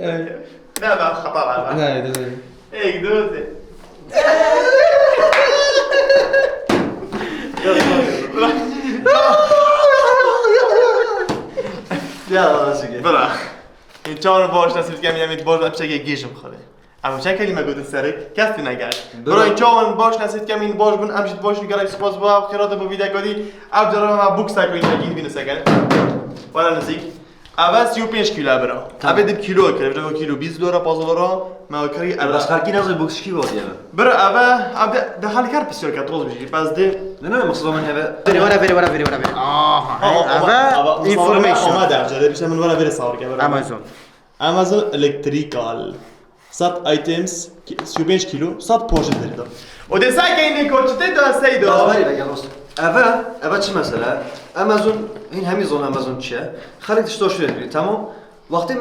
لا بقى خطر نه نه هيك دوزي يلا شكرا برا این چهار باش نصیب کردم یعنی باش بچه گیجم خاله اما چند کلمه گفت سرک کسی نگرد برای این چهار باش نصیب کردم این باش بون امشید باش نگرد سپاس با خیرات با ویدیو کردی اب جرا ما بوکس تا کوین نگین بینه سگن ولی نزدیک اول 35 کیلو برا اب دیم کیلو کرد بجا کیلو 20 دلار 5 دلار ما کاری بس خارجي نازل بوكس كي بودي انا برا اب ده حال کار بسیار کرد روز بجی بس ده انا مقصود من هذا ولا هذا information آماده جاره بیشتر من ولا بره سوار کرد امازون الکتریکال 100 ایتمز 35 کیلو 100 پوش دارید و ده سعی کنید کوچته دو سعی بس دو بالي بقى راست ابا شو مثلا امازون هين همي زون امازون تشا خليك تشتري شويه تمام وقتی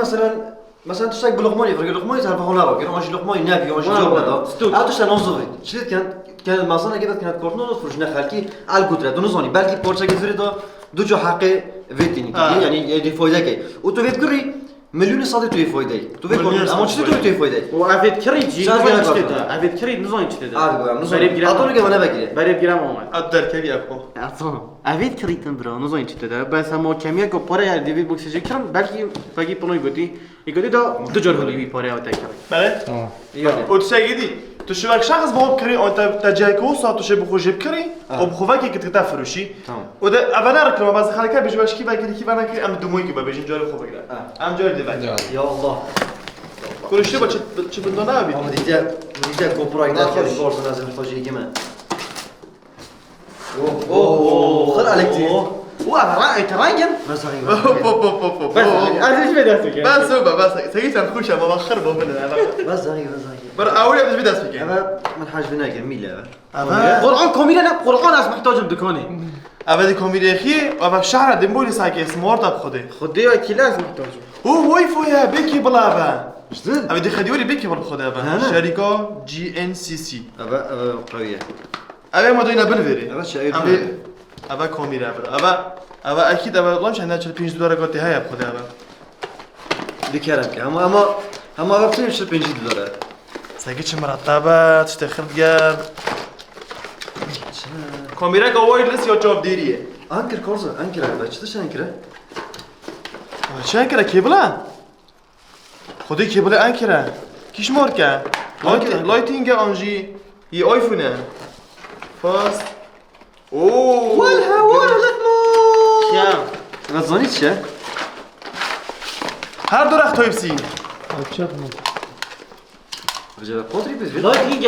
مثلا تشتاق بلقماني فرق لقماني تعرف هون لا كانوا ماشي لقماني نابي وماشي جوب هذا او تشتاق نوزوري شريت كان مثلا كانت كورنو فرجنا خالكي على القدره دون زوني بالكي بورشا كفريدو دو جو حقي فيتيني يعني دي فويدا كي وتو فيتكري مليون صادي تو فويدا تو فيتكري اما تشتري تو فويدا وافيت كريت جي افيت كريت نزون تشتد اعطوني كمان بقري بري جرام اومد ادر كبي اكو اصلا افيت كريت برا نزون تشتد بس هم كميه کو پاره دیوید بوکس جی کرم بلکی پنوی گوتی يقولي دو جور هلي بي باره اوتا کرم بله و تو سعیدی تو شو شخص با کری انت تجاکو ساعت تو شو بخوجب کری و بخوفه کی کت تفروشی و ده اولا رکن باز خالك بيجواش کی بگیری کی بنا کی ام دوموی کی بيجين جار خوب بگیره ام جار دی بگیر يا الله كل شيء چه بدون نبی هم ديتا كوبرا يدخل البورصه نازل الفوجي كمان اوه خل عليك تي رأي تراجم بس هاي بس ايش بدك بس هو بس سيجي تنخش ما بخر بمنا بس هاي بر اول بس بدي اسبك انا من حاج بنا جميله قرآن كوميديا لا قرآن اسمح توجم دكاني اول كوميدي اخي و شعر دمبولي ساكي اسمورتا بخدي خدي كلا اسمح توجم هو وايفو يا بيكي بلابا جدد ابي خديولي بيكي بالخدابه شركه جي ان سي سي ابا قويه ابي ما دوينا بنفري ابا شايف ابا كوميدي ابا اكيد ابا والله مش عندنا 5 دولار قلت هيا بخدابه ذكرك اما ابا بتمشي 5 دولار ساكيتش مرتبه تشتغل جاب كوميرا وايد لسه يو جوب ديريه انكر كورزا انكر ابا شتش انكر شنكره كيبلا خدي كيبلا انكره كيش ماركه لايتنج انجي هي ايفون فاست اوه والهواء لكمو يا ما تظنيش هر دو رخت تایپسی رجال قطري بس لايكينج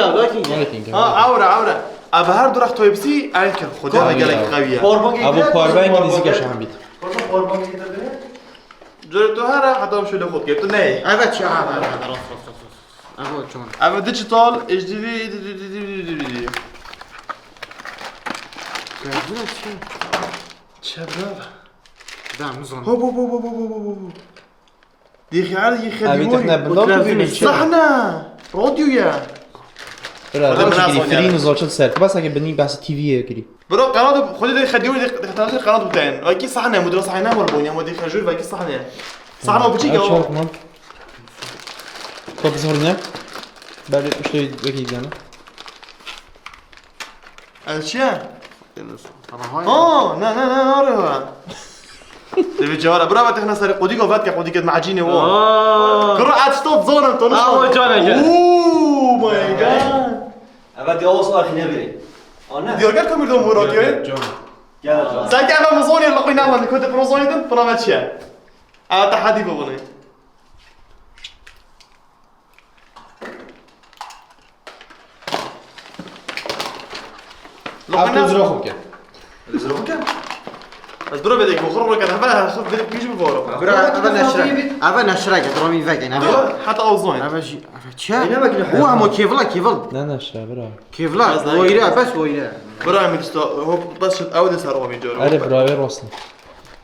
عوره اب هر دو رخت تایپسی انکر خدا وگلک قویه ابو پارو انگلیسی کشم هم بید جور تو هر حتی هم شده خود که تو نه هذا شو هذا اهو جون اب دیجیتال اچ دی چه برا دام نزون هو دي خيار ابي تخنا بندام صحنا راديويا برا فرين زوجت سرك بس اگه بني بس تي في كري برو قناه خدي دي خديوني دي قناه بتاعن اكيد صحنا مدير صحنا مربوني ما دي خجول باقي صحنا صحنا بتيجي طب زهرنا بعد что اكيد انا الاشياء اه نا ارى تبي جوارا برا تخنا سرق قديك وفاتك قديك معجينه و قرعه ستوب زون انت اوه ماي جاد ابا دي اوصل اخي نبري انا ديوركم يردون وراك يلا ساكي انا مزوني اللي قينا وانا كنت مزوني دن طلع ماشي تحدي بغني عبد زروخك زروكا بس برو بدك بخرب لك انا خف بدك يجي بفورو ابا نشرك درومي فاكين حتى اوزون ابا شي هو هم كيفل لا برا كيفلا ويرا بس ويرا برا ميكستو هو بس اود صار مي جورو اري براوي روسن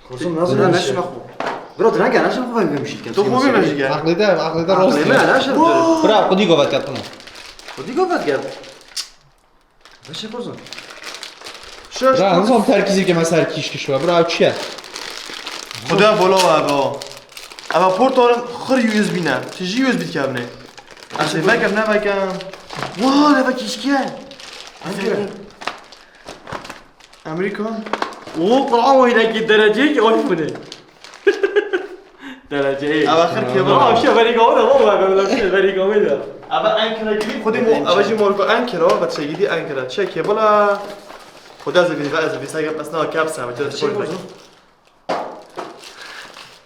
خصوصا نازل ناش مخو برو درانك انا شنو فاهم بمشي تو خوبي ماشي عقلي ده روسن لا لا شنو برا قدي قوات كاتنا ودي قفت قال باش كوزا برا نظام تركيزي که مثلا کیش شو برا چیه خدا فولو ابا اما پورتورن خر یو اس بی نه چجی یو اس بی کابنه اصلا بکم نه بکم واه نه بکیشکیه امریکا اوه طلعوا هناك الدرجة ايفونه درجة ايه اواخر كيبل شو فريق هذا والله شو فريق هذا اما انکره گیری خودی اوجی مورکو انکره و بعد شگیدی انکره چه کیبلا خدا از بیفا از بیسا گپ اسنا کاپسا و چه شغل بگی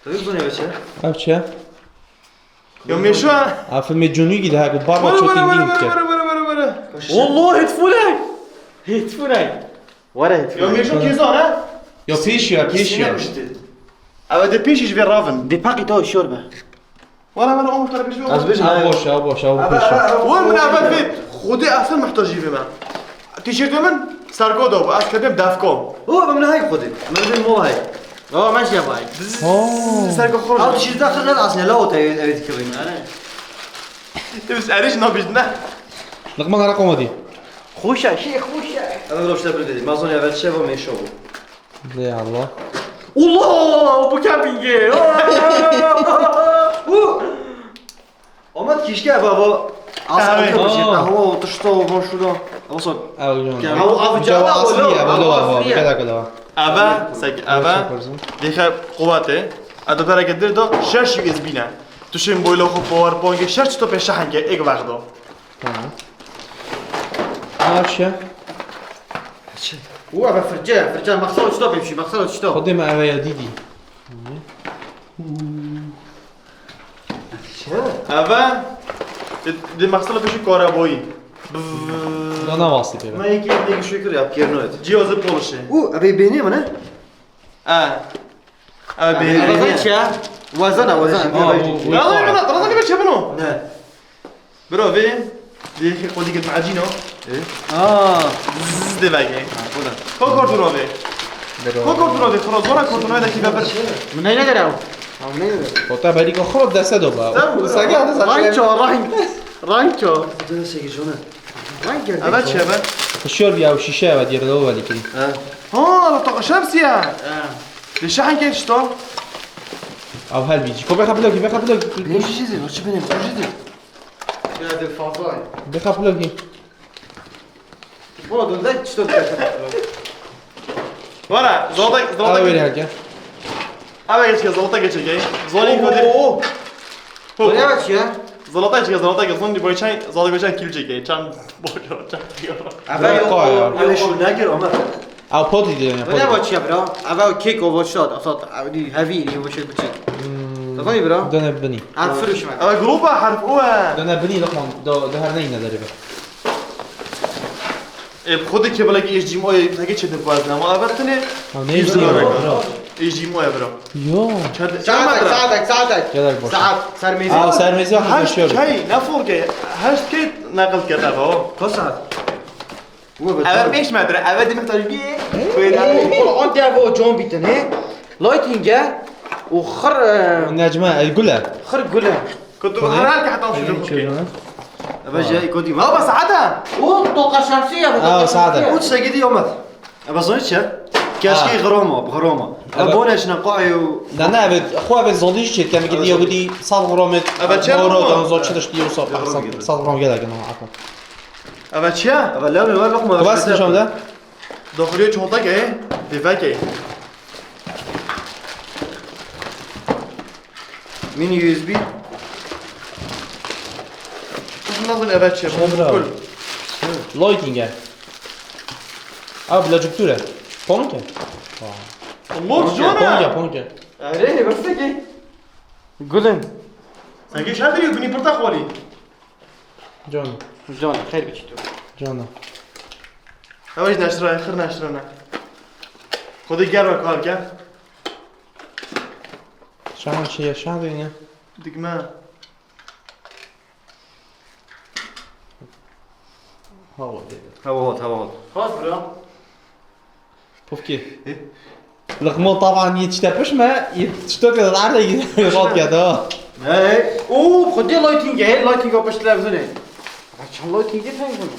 تريد بني بچه اف چه؟ یا میشو فیلم جنوبی ده هاگو بار برو چوتین برو دین برو که برو برو برو والله هتفولك هتفولك ورا یا هتفولك میشو کیزانه یا پیشیا اما ده پیشش بیر رافن دي باقي تو الشوربة ولا من عمر ترى بيش از بيش او باشه او باشه او باشه وين من اول بيت خودي اصلا محتاج يجيب من تيشيرت من ساركو دو بس كدم دافكو هو من هاي خدي من بين مو هاي اه ماشي يا باي ساركو او خرج تشيز داخل لا اصلا لا تريد تكرين تبس اريش نبيجنا لقمان رقم دي خوشة شي خوشة انا لو اشتغل بدي ما اظن اول شيء هو ميشو يا الله الله ابو كابينجي اومد كيشكا بابا اصلا هو تشطو وشو وصل او جون او جوا اصلي ابو لو أصلية. هو كذا كذا ابا سك ابا ديخ قواته ادا برا قدر دو شش يو اس بي نه توشين بويلو خو باور بونج شش تو پیش هنگ ایک وقت دو ماشي هو ابا فرجان مخسر شتو بيمشي مخسر شتو خدي ما اويا ديدي ابا دي مقصد پیش کارابویی لا نواصي بيبا ما يجي يجي شو يكر يا كيرنوت جیاز پولشه او ابي بيني منه اه ابا بي وزن شا وزنه لا لا لا ترى انا بيش بنو نه برو فين ديخ خودي قد معجينه اه دي باقي كو كورتونو في كو كورتونو في خلاص ورا كورتونو هذا كيف بر من هنا قراو من هنا خطا بالي خرب دسته دوبا ساقع رانچو ده سيجي جونا ابا چه ابا الشور بيا وشيشه ودير دو بالي كده اه لا طاقه شمسيه ليش حن كيف شتو او هل بيجي كوبا خبلوكي بخبلوكي ليش جدي وش بيني وش جدي هذا الفاضل بخبلوكي بودو ده شتو ورا زودك او ويري زودك هكا ابا ايش زودك ايش جاي زوني كودي ولا باشا زلطه ايش زلطه زوني بويشان زودك بويشان كيل جاي كان بوجو انا شو ناقر اما او بودي دي ولا باشا برا ابا كيك او شوت اصلا دي هافي اللي هو شيء بتشي تفهمي برا دنا بني عارف فرش معك ابا جروبا حرف اوه دنا بني لقمان ده هرنينا دربه خودی که بلکه ایش جیم اوی تاگه چه دفعه نه ما اولتنه او نيجي برا ایش جیم اوی برا يو ساعتك يلا باش ساعات صار ميزان اه صار ميزان واحد هشت الشور کی نفور که هشت کی نقل کرده با قصعد هو اول میش مدره اول دی محتاج بیه والله عندي ابو جون بيتن لايتنجا وخر النجمة القلة خر قله كنت هنالك حتى نشوف ابا جاي كودي ما ما بس عدا والطاقه الشمسيه اه سعادة قلت سجدي يومت ابا ظنيتش كاشكي غرومه بغرومه ابونا نقاي لا ابد اخويا ابد زوديش شيء كان يقول لي يقولي صار غرامت أبد شو ورا غرام؟ كان زود شدش دي وصار صار غرام كذا كان عفوا اما چیا ابا لا وين لقمه بس نشون ده داخلی چونتا که دیفاکی مين يو اس بي نظن اول چه برافو. لايتنج اه بلا جبتوره بونكا الله بونكا جونا بونكا عليه بس كي قلن اگه شاید دیگه بنی پرتقالی جون جون خير بتشتو جون اوش نشره خیر نشره نه خودی گرم کار کرد شحن شيء شحن دنيا دیگه من هو هو خلاص برا بوفكي لقمون طبعا يتشتبش ما يتشتوك العرض يغاط كذا اي اوه خدي لايتنج هي لايتنج باش تلفزني عشان لايتنج فاهم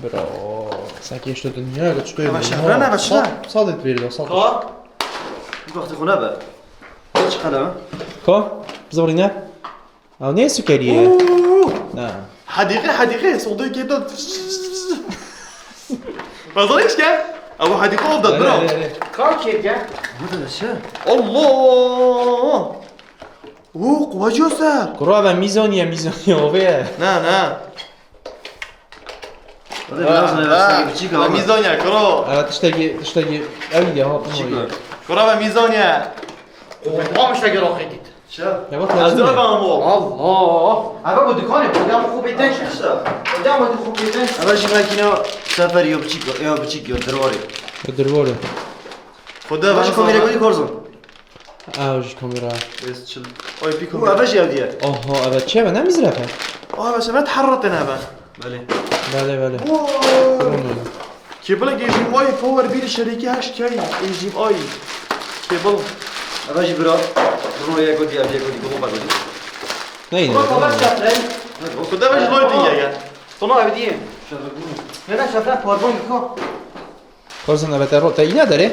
برو ساكي شتو الدنيا قلت شتو أما شهرنا بس لا. صادت بيردو صادت خا وقت خنابه چقدر؟ خب بذاری نه او نه سکریه نه حديقه صندوق كده ما ظنيتش كان ابو حديقه افضل برا کار کرد هذا چه؟ الله قوة جوسر کرا و میزانیه اوه نه هذا لازم بچیکا ميزانيا كرا تشتاقي اویده ها چیکار؟ كرا ميزانيا ما مش تاگر آخه دید چه؟ یا وقت از لازمه دارم الله اول با دکانه بودم خوب ایتنش بودم با خوب ایتنش اول شي ماكينه سفر يا بچيك يا درواري درواره خدا باش كوميرا قولي كورزون اوج کامیرا بس چل اوي هو بيكو اول شي هذه آها اول چه و نمیزرفه بس ما تحررت انا بقى بله بله كيبل يجيب اي باور بيل الشركه هاش كاي يجيب اي كيبل اول شي برا برو يا قولي ابي قولي قوم قولي نه اینه خدا باش لويتنج يا سونا بدیم نه شفره پاربون میکن کارزن البته رو تا اینه داره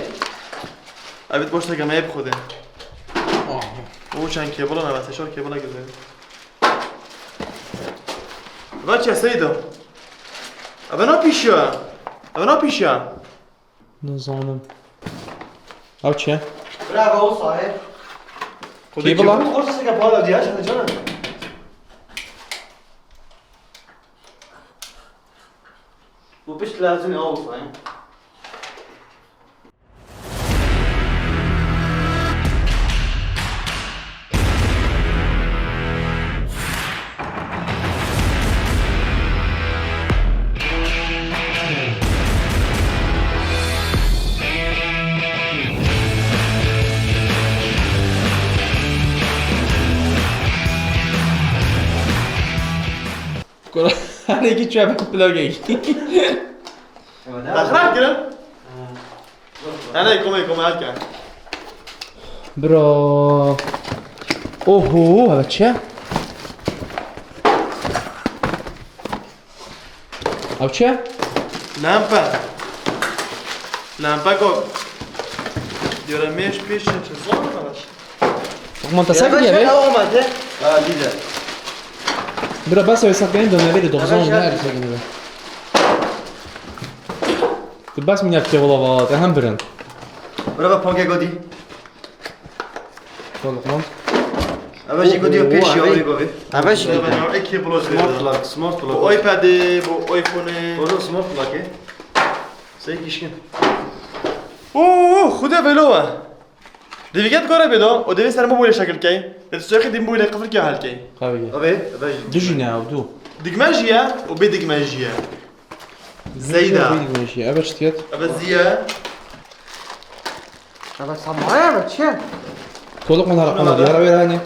ابي تبوش تلقى بخده او چند کیبل انا بس شو کیبل گذاری بچه سیدو ابنا پیشیا نزانم او چیه؟ برافو او صاحب کی بلا؟ خورس سكه بالا دياش انا جانا وبش لازم او صاحب کرا هر یکی چه پلاگی دخلت كده انا يقوم هكا برا اوهو اول چه؟ او چه؟ لامپا کو دیره میش پیش چه زور خلاص منتصف دیگه بی؟ اومده اه ديدا برا بس او ساق دو نویده دوغزان نه هر ساقی نوی تو بس من یفته والا واد هم برن برا بانكي قولي والله اول شي قولي بيش يا قولي قولي اول شي اکی بلوز سمارت بلاك سمارت بو بلاك آیپد بو آیفون والله سمارت بلاك سيكيشكن اوه خدا بلوه دیگه کاره بده و دیگه سر موبایل شکل کی دستوخی دیم موبایل قفل کی حال کی قویه ابي دو جینه او دو دیگه ماجیه و به دیگه ماجیه زیده ماشي اول شتيت ابزیه اول سامعه چه طولق من هرقنا دي هرا يعني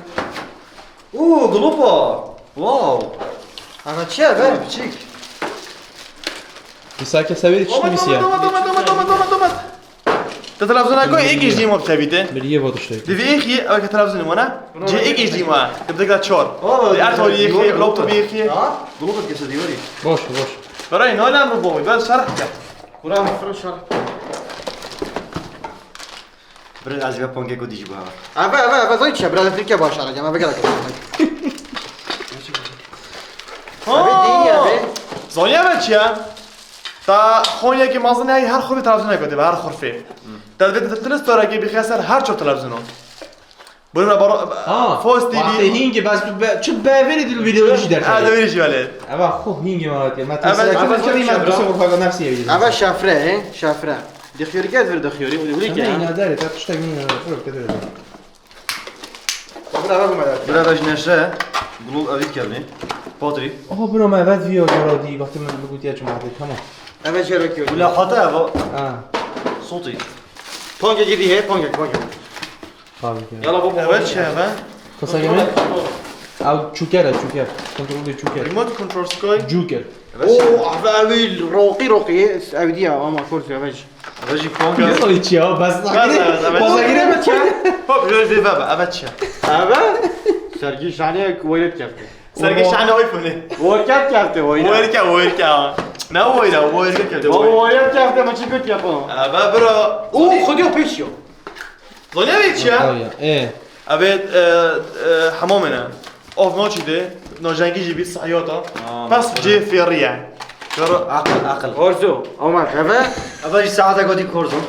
اوه قلوبا واو اول چه اول بچيك بساكه سويت شنو بيسيا دومت تلفزیون اگه ایکیش دیمو بتابیده بريه بودشتي دیگه ایکی اگه که تلفزیون مونه جه ایکیش دیمو تبدأ كده چهار آه، دی ارتو ایکی لابتوب ایکی قلوبا كيف ديوري باش برای نه نام رو بومی بعد شرح کرد قرآن فرن شرح برد عزيزي بانكي قولي جيبها اول زای چه برادر فکر باشه را جمع بگرد زانیه بچه تا خونیه که مازن هی هر خوبی تلفزیون نکرده و هر خورفه در وقت تلست داره که بخیسر هر چهار تلفزیون بریم برا فوز تی وقتی وی هینگه بس چه باوری دل ویدیو چی در هذا ویریش ولی اما خوب هینگه مالات ما أول تنسى شيء كذا ما شبرا. تسوي فوق نفسي يا اول شفره شفره دخیاری گرد ور دخیاری ولی انا که هنا داري تشتاق مين كده برد اج نشه قلوب ابيت كلمه باتري اه برو ما بعد فيديو جرادي وقت ما بقول يا جماعه تمام اول چه رو کیو ولا حتى هذا اه صوتي پونگ گیری هی پونگ خالي یالا بابا اول چه اول قصه جميل او جوكر كنترول جوكر ریموت کنترل سکای جوكر اوه اول روقی اودیا اما کورسی اول اجي بانكي يصلي تشيا بس بازاگیره بچه خب جوی فی بابا اول چه اول سرگی شانه وایرت کرده سرگی شعن آیفونه وایرت کرده وایرت ویرکا نه ویرکا کرده بابا وایرت کرده ما چی گفت یا پا اول برا او خودیو پیشیو زانیه بچه ايه ابد حمامنا اوف ما چیده ناجنگی جیبی صحیاتا پس جی فیریه عقل ارزو اومد اوه اول ساعته قدی کردم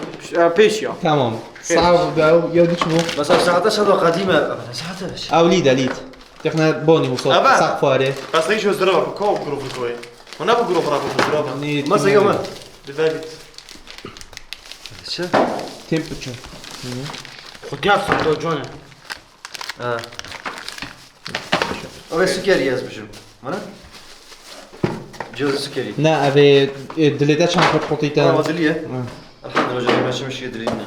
پیش یا تمام صعب او يودي شنو مثلا ساعته شد قدیمه ساعته بش اوليد اليد احنا بوني وصوت أبا. سقف فاري پس ایش از درو کو گروه توی و نه با گروه را با درو مثلا يوم بذلك چه تمبرتشر خود یاد ساعت جونه اول سكري از بشم وانا جوز سكري نا ابي دليتا چند خط انا خطيتان ودليه الحمد لله جاي ماشي مش يدرينا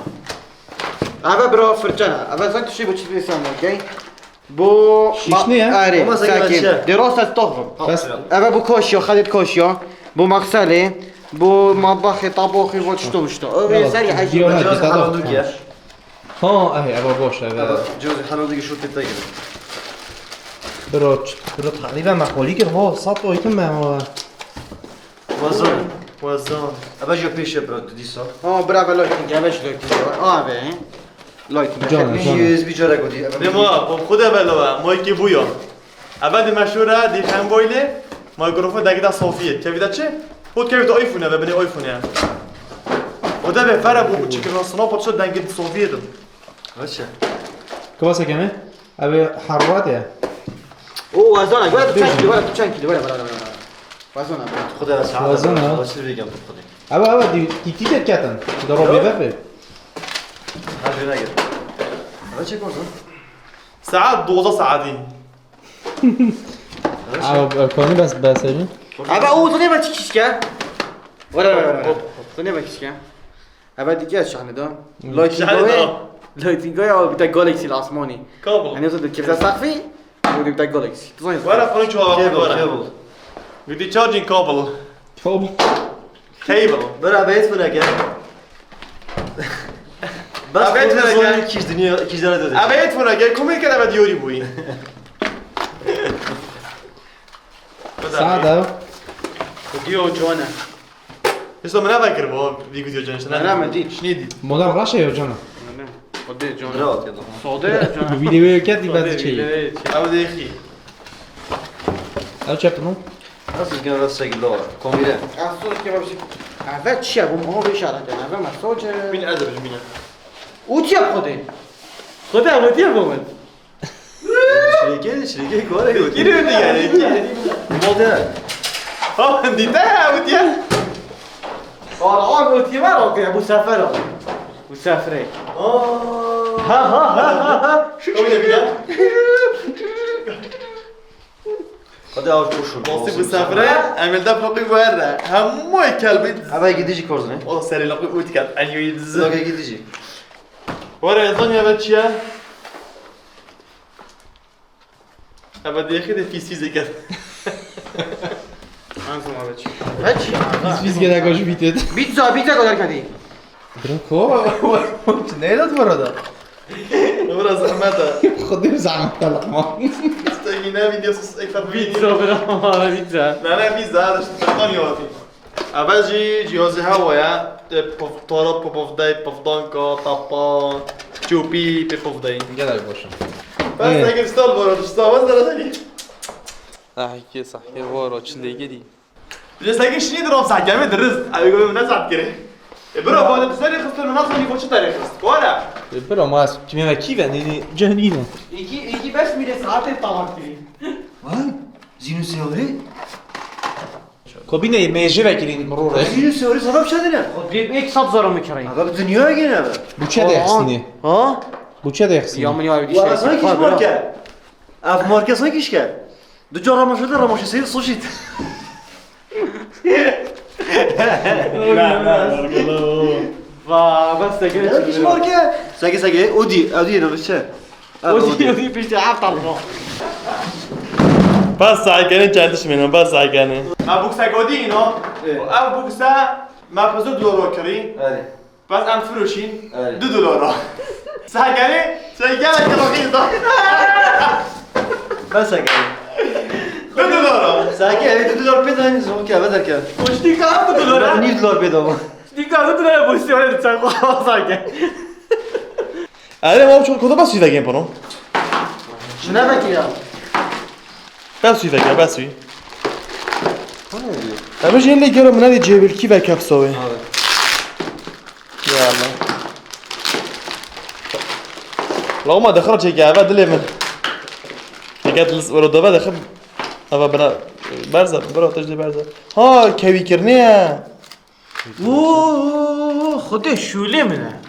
اوه برا فرجانه اوه زنگ توشی با چیز بیسم اوکی بو شیشنیه؟ آره ما زنگ ساکن بچه. درست از طهرم بس اوه بو کاشیا خدید کاشیا بو مغسله بو مطبخ طبخی و چطور بشتا اوه سری يلا. عجیب هاد جوز بتاع حلال ده. دوكيا ها اهي ابا باش ابا جوز حلال دوكي شو تتغير برو تقريبا مقولي كده هو سطو ايتم ما وزن وزان ابا جو بيش برو ديسا آه برافو لایتینگ اوش لایتینگ آه لایتینگ جان. ميز بيجرا قدي ما با خود بلوا ما کی بویا ابد مشهوره دی خم بویله مایکروفون دقیقا صافیه که ویدا چه خود که ویدا آیفونه و بنی آیفونه و ده به فرق بو چیکن راسنا پات شد دنگ صافیه دم وشه كواسه كمان ابي حرات يا اوه وزنه ولا تو چند کیلو ولا تو چند کیلو ولا وزنه خدها ساعه وزنها. بس بيجي خدي ابا دي تيتا كاتن ضرب لي بابي هاجي ناقر هذا شيء كورس ساعات 12 ساعتی ابا كوني بس اجي اوه اوه تو نمی‌دونی چیش که ولا تو نمی‌دونی چیش که اوه دیگه شحنه دا لایتینگ های بتاع گالاکسی الاسمانی کابل یعنی تو که سقفی بودی بتاع گالاکسی تو زنی ولا فرنچ و كيبل ولا كيبل ویدی چارجینگ کابل فوق کیبل برا بيت منك بس أبيت خذ منك. زون كيش دنيا كيش دار دادي ابد فونا گه کومی کنه بعد یوری بوی سعد دیو جوانا اصلا من نفکر با ویدیو جانش نه من دید شنیدی مدام رشه يا جانا نه خود جوانا برات يلا ساده جوانا فيديو كاتي بعد شيء ابد اخی او شفتنو بس كان راس سيق دور كوميرا اصلا که باشه اوه چیه بو ما بشه الان اوه مساج بین ادرج بینه او چیه خوده او چیه با من شريكي كوره يودي گیره دیگه موديل ها دیده ها ودیه آن او چیه مرا که ابو سفر ابو سفره کومی بینه هذا اوش بوشون باسی به سفره عمل ده بلاقی بره همه کلبی ابا يجي كورزني او سری لاقی اوت کرد انیوی دز زوجة يجي وره انسان یا بچه چیه ابد اخی ده فیس فیزی کرد انسان ما بچی بچی biz gene koş bitet بیزا کدر کردی برو كو نيلت برا نورا زحمته خدي زعما طلع ما استگینه ویدیو سس اکتر بیزا برام آره بیزا نه ویزا داشت تلفن یادی اول جهاز هوایه طارا پوفدای پفدانکا تاپا چوپی پفدای gel boşum بس اگه استال بارد استال بس داره صحيح صحيح ورا چليگه دي جس اگه شنید رام سعگمه درست اگه گویم نزد کره برو باید تسری خستر من اصلا نیفو چه تاریخ است کاره برو ما kimi ve ki ve canine یکی بس میره ساعت تمام کنی وای زينو سيوري kabine meyce vekilin مرور زينو سيوري سبب شدنا خود یک صد زارو میکردی هذا بالدنيا يجينا هذا bu çe de yaxsini ها bu çe de yaxsini یا منی آیدی والله صار كيش ماركة اف ماركة صار كيش كان دو جارة ما شدنا رمش يصير صوشيت و بس دیگه كيش ماركة ساقي اودي انا بس اودی پیش عفت الله بس سعگانه چندش مینم بس سعگانه ابوکسا گودی اینا ابوکسا ما پزو دلار کری بس ام فروشین $2 سعگانه سعگانه کلاقی دا بس ساقي $2 ساقي هذه $2 بيدا هني زون كذا بدر كذا خوشتی کام $2 $2 بيدا دیگه $2 بوسی ولی چند خواهد ساکه آره ما چون کدوم بس چیزا گیم پرو شنو بك يا بسوي فكرة بسوي أنا جاي اللي جرى من هذه جيب الكيف كبسوي يا الله لو ما دخلت هيك عباد اللي من هيك الورد ده دخل هذا بنا برزة برا تجدي برزة ها كوي كرنيه اوه خدي شوله منه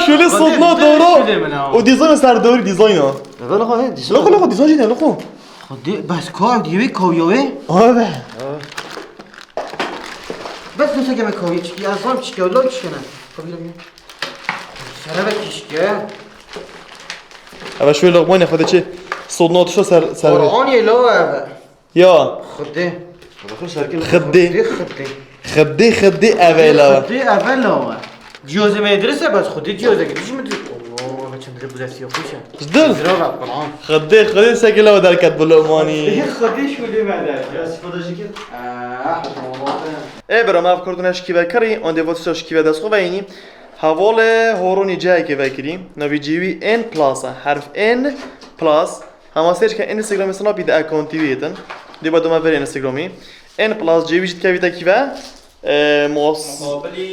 شو اللي صدنا شو دورو اللي منها؟ وديزاين صار دوري ديزاينه هذا لقوا هي دي لقو ديزاين جديد لقو خدي بس كاو ديوي كاويوي هذا بس نسا كما كاوي تشكي اصلا تشكي ولا تشكي قبل سلامك تشكي هذا شوي لقماني خذ شيء صدنا شو صار قرآني لو هذا يا خدي خدي خدي خدي أبيلا خدي افلا جوز مدرسه بس خدي جوز قديش مدري والله ما كان درب ذاتي خوشه جدل زرا قرآن خدي ساكن لو دار كتب لقماني خدي شو اللي بعد يا استفاده جيك إيه برا ما أفكرتناش كيف كري عندي واتساش كيف داس خويني حواله هوروني جاي كيف كري نبي جيبي إن بلاسا حرف إن بلاس هما سيرش كان إنستغرام سنابي ده أكونت تيويتن دي بدو ما بري إنستغرامي إن بلاس جيبي جت كيف كيفا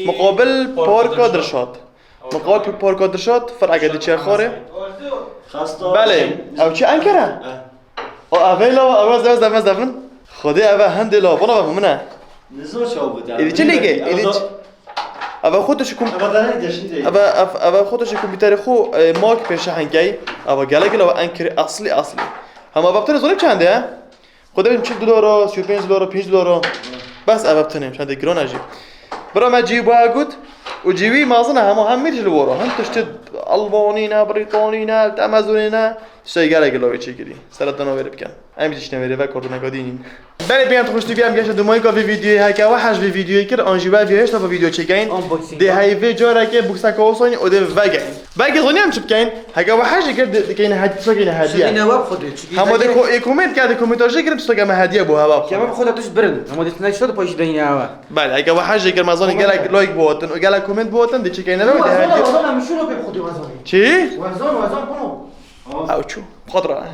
مقابل باركا درشات مقابل باركا درشات فرق قد چه خاره بله او چه انکره او اویلا اواز دفن خودی اوه هندلا بنا بمنه نزول شو بود ایدی چه لیگه ایدی اوه خودش کم اوه خودش کامپیوتر خو ماک پیش هنگی اوه گله اوه انکره اصلی هم اوه بتونه زونیم چنده خدا ببین $40 $35 $5 بس اوه بتونیم چنده گران اجی برا ما جيبوا قد وجيبي ما ظن هم ميرج لورا هم تشتد ألبانينا بريطانينا أمازونينا شيء قال لك شيء كذي سرتنا ويرب كان أمي تشتنا ويرب كوردنا قادين بله بيان تخش تبي أم جالس دوماي كافي فيديو هاي كواحد في فيديو كده أنجيبها في هشت في فيديو تشيكين ده هاي في جارة كده بوكسا كوسوني وده فاجين باقي ظني أم شبكين هاي كواحد كده كين هدية تسوي هدية شكينا واب خدي هم ده كومنت كده كومنتاج كده تسوي هدية بوها باب كمان خدها توش برن هم دي تناقش باش دنيا هوا بله هاي كواحد كده ما ظني قال لك لايك بوتن وقال لك كومنت بوتن دي تشيكين ده هدية وزن مش شنو بخدي وزن چی؟ وزن كنو او چو خود را